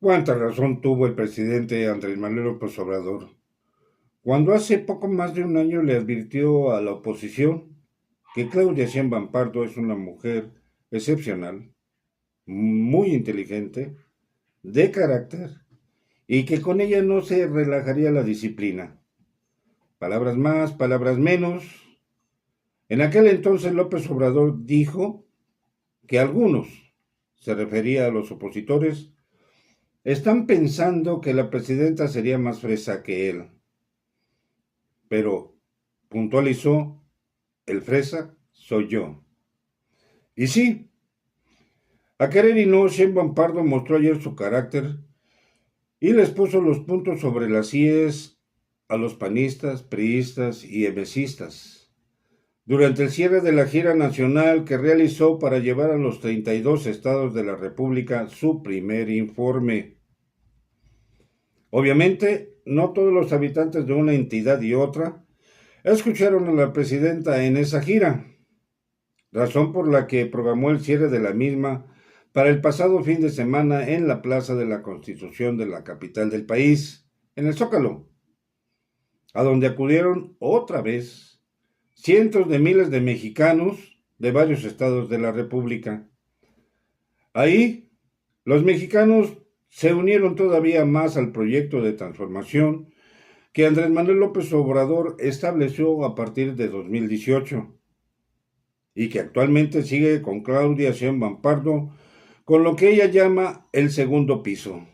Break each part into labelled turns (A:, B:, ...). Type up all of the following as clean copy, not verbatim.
A: Cuánta razón tuvo el presidente Andrés Manuel López Obrador cuando hace poco más de un año le advirtió a la oposición que Claudia Sheinbaum Pardo es una mujer excepcional, muy inteligente, de carácter y que con ella no se relajaría la disciplina. Palabras más, palabras menos. En aquel entonces López Obrador dijo que algunos, se refería a los opositores, están pensando que la presidenta sería más fresa que él, pero puntualizó, el fresa soy yo. Y sí, a querer y no, Sheinbaum Pardo mostró ayer su carácter y les puso los puntos sobre las íes a los panistas, priistas y emesistas. Durante el cierre de la gira nacional que realizó para llevar a los 32 estados de la República su primer informe. Obviamente, no todos los habitantes de una entidad y otra escucharon a la presidenta en esa gira, razón por la que programó el cierre de la misma para el pasado fin de semana en la Plaza de la Constitución de la capital del país, en el Zócalo, a donde acudieron otra vez cientos de miles de mexicanos de varios estados de la República. Ahí, los mexicanos se unieron todavía más al proyecto de transformación que Andrés Manuel López Obrador estableció a partir de 2018 y que actualmente sigue con Claudia Sheinbaum Pardo con lo que ella llama el segundo piso.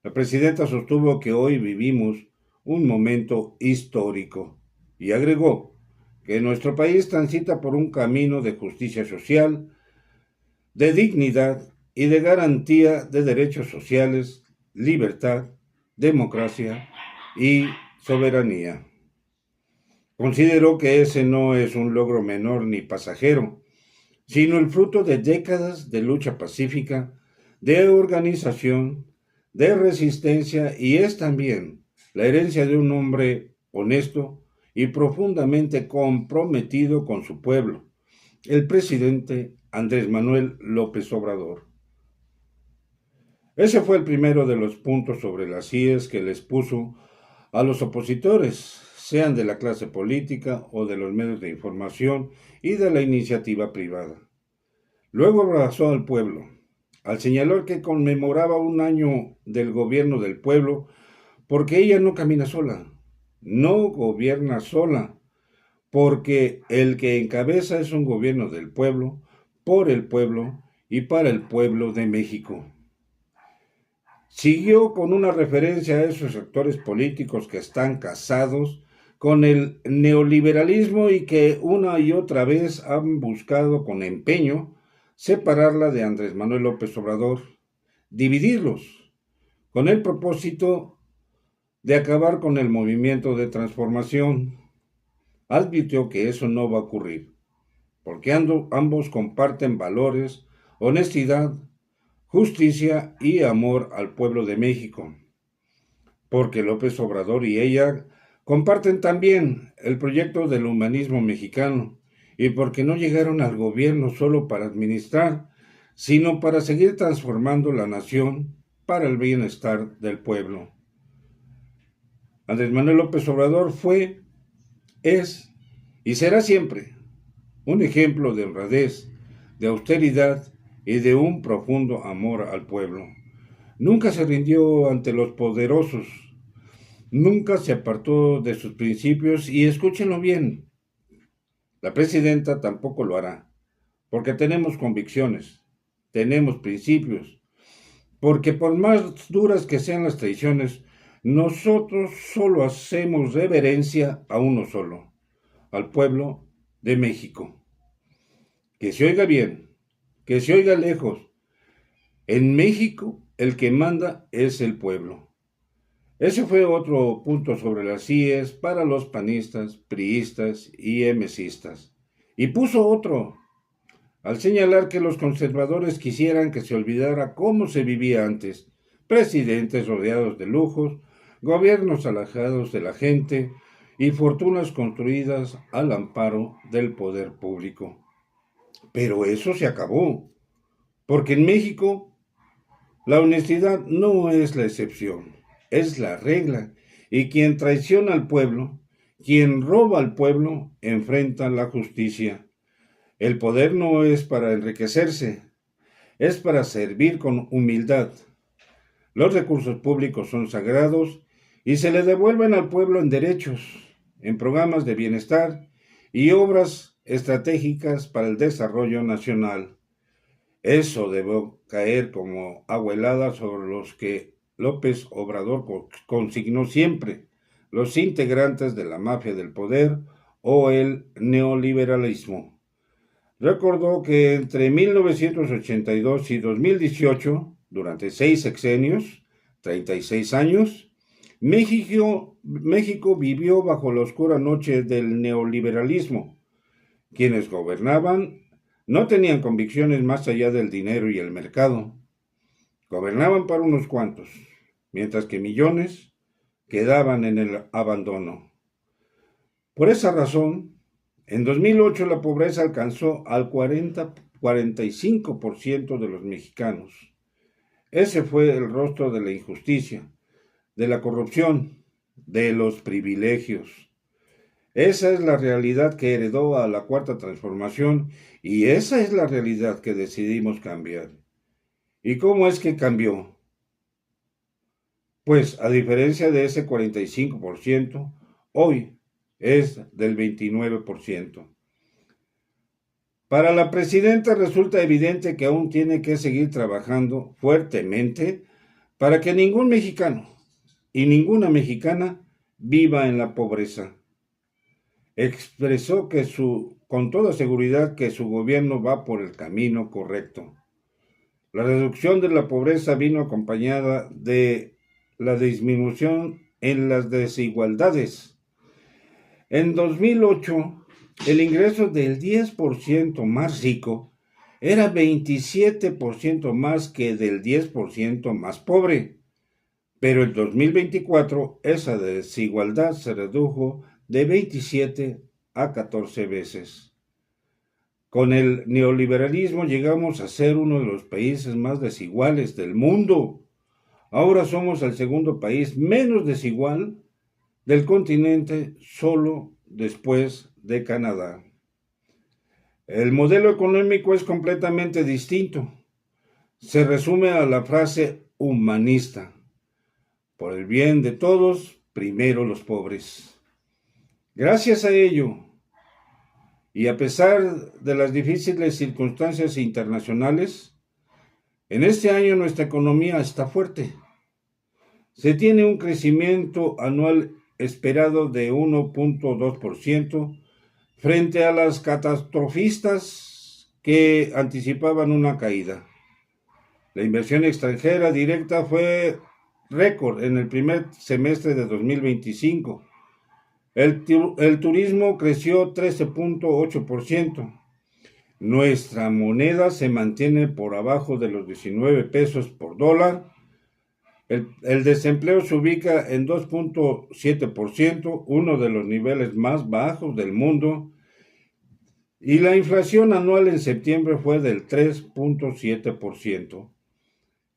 A: La presidenta sostuvo que hoy vivimos un momento histórico y agregó que nuestro país transita por un camino de justicia social, de dignidad y de garantía de derechos sociales, libertad, democracia y soberanía. Consideró que ese no es un logro menor ni pasajero, sino el fruto de décadas de lucha pacífica, de organización, de resistencia y es también la herencia de un hombre honesto y profundamente comprometido con su pueblo, el presidente Andrés Manuel López Obrador. Ese fue el primero de los puntos sobre las IES que les puso a los opositores, sean de la clase política o de los medios de información y de la iniciativa privada. Luego abrazó al pueblo, al señalar que conmemoraba un año del gobierno del pueblo, porque ella no camina sola, no gobierna sola, porque el que encabeza es un gobierno del pueblo, por el pueblo y para el pueblo de México. Siguió con una referencia a esos sectores políticos que están casados con el neoliberalismo y que una y otra vez han buscado con empeño separarla de Andrés Manuel López Obrador, dividirlos, con el propósito de acabar con el movimiento de transformación. Advirtió que eso no va a ocurrir, porque ambos comparten valores, honestidad, justicia y amor al pueblo de México, porque López Obrador y ella comparten también el proyecto del humanismo mexicano y porque no llegaron al gobierno solo para administrar, sino para seguir transformando la nación para el bienestar del pueblo. Andrés Manuel López Obrador fue, es y será siempre un ejemplo de honradez, de austeridad y de un profundo amor al pueblo. Nunca se rindió ante los poderosos, nunca se apartó de sus principios y escúchenlo bien, la presidenta tampoco lo hará, porque tenemos convicciones, tenemos principios, porque por más duras que sean las traiciones, nosotros solo hacemos reverencia a uno solo, al pueblo de México. Que se oiga bien, que se oiga lejos, en México el que manda es el pueblo. Ese fue otro punto sobre las IES para los panistas, priistas y emesistas. Y puso otro, al señalar que los conservadores quisieran que se olvidara cómo se vivía antes, presidentes rodeados de lujos, gobiernos alejados de la gente y fortunas construidas al amparo del poder público. Pero eso se acabó, porque en México La honestidad no es la excepción, es la regla, y quien traiciona al pueblo, quien roba al pueblo, enfrenta la justicia. El poder no es para enriquecerse, es para servir con humildad. Los recursos públicos son sagrados y se le devuelven al pueblo en derechos, en programas de bienestar y obras estratégicas para el desarrollo nacional. Eso debe caer como agua helada sobre los que López Obrador consignó siempre, los integrantes de la mafia del poder o el neoliberalismo. Recordó que entre 1982 y 2018, durante 6 sexenios, 36 años, México vivió bajo la oscura noche del neoliberalismo. Quienes gobernaban no tenían convicciones más allá del dinero y el mercado. Gobernaban para unos cuantos, mientras que millones quedaban en el abandono. Por esa razón, en 2008 la pobreza alcanzó al 45% de los mexicanos. Ese fue el rostro de la injusticia, de la corrupción, de los privilegios. Esa es la realidad que heredó a la Cuarta Transformación y esa es la realidad que decidimos cambiar. ¿Y cómo es que cambió? Pues a diferencia de ese 45%, hoy es del 29%. Para la presidenta resulta evidente que aún tiene que seguir trabajando fuertemente para que ningún mexicano y ninguna mexicana viva en la pobreza. Expresó con toda seguridad que su gobierno va por el camino correcto. La reducción de la pobreza vino acompañada de la disminución en las desigualdades. En 2008, el ingreso del 10% más rico era 27% más que del 10% más pobre. Pero en 2024 esa desigualdad se redujo de 27 a 14 veces. Con el neoliberalismo llegamos a ser uno de los países más desiguales del mundo. Ahora somos el segundo país menos desigual del continente, solo después de Canadá. El modelo económico es completamente distinto. Se resume a la frase humanista. Por el bien de todos, primero los pobres. Gracias a ello, y a pesar de las difíciles circunstancias internacionales, en este año nuestra economía está fuerte. Se tiene un crecimiento anual esperado de 1.2% frente a las catastrofistas que anticipaban una caída. La inversión extranjera directa fue récord en el primer semestre de 2025. El turismo creció 13.8%. Nuestra moneda se mantiene por abajo de los 19 pesos por dólar. El desempleo se ubica en 2.7%, uno de los niveles más bajos del mundo. Y la inflación anual en septiembre fue del 3.7%.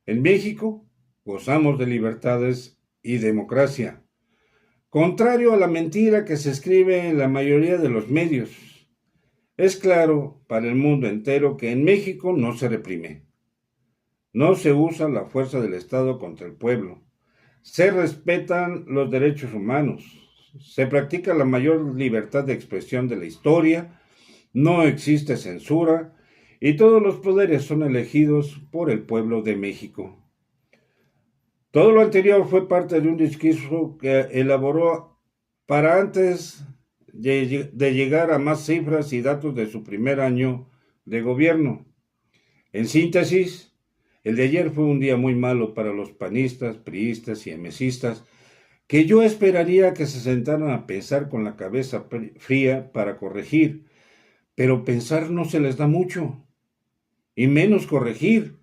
A: En México gozamos de libertades y democracia. Contrario a la mentira que se escribe en la mayoría de los medios, es claro para el mundo entero que en México no se reprime. No se usa la fuerza del Estado contra el pueblo. Se respetan los derechos humanos. Se practica la mayor libertad de expresión de la historia. No existe censura y todos los poderes son elegidos por el pueblo de México. Todo lo anterior fue parte de un discurso que elaboró para antes de llegar a más cifras y datos de su primer año de gobierno. En síntesis, el de ayer fue un día muy malo para los panistas, priistas y emesistas, que yo esperaría que se sentaran a pensar con la cabeza fría para corregir, pero pensar no se les da mucho, y menos corregir,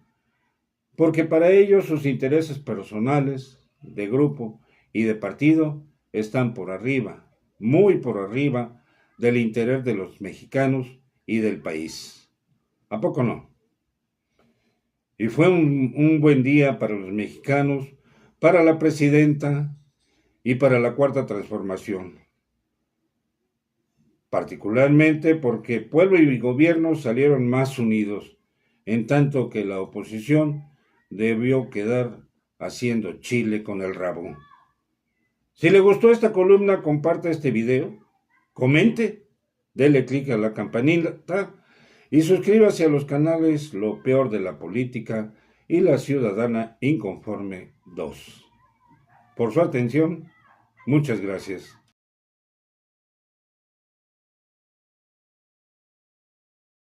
A: porque para ellos sus intereses personales, de grupo y de partido están por arriba, muy por arriba del interés de los mexicanos y del país. ¿A poco no? Y fue un buen día para los mexicanos, para la presidenta y para la Cuarta Transformación. Particularmente porque pueblo y gobierno salieron más unidos, en tanto que la oposición debió quedar haciendo chile con el rabo. Si le gustó esta columna, comparta este video, comente, dele clic a la campanita y suscríbase a los canales Lo Peor de la Política y La Ciudadana Inconforme 2. Por su atención, muchas gracias.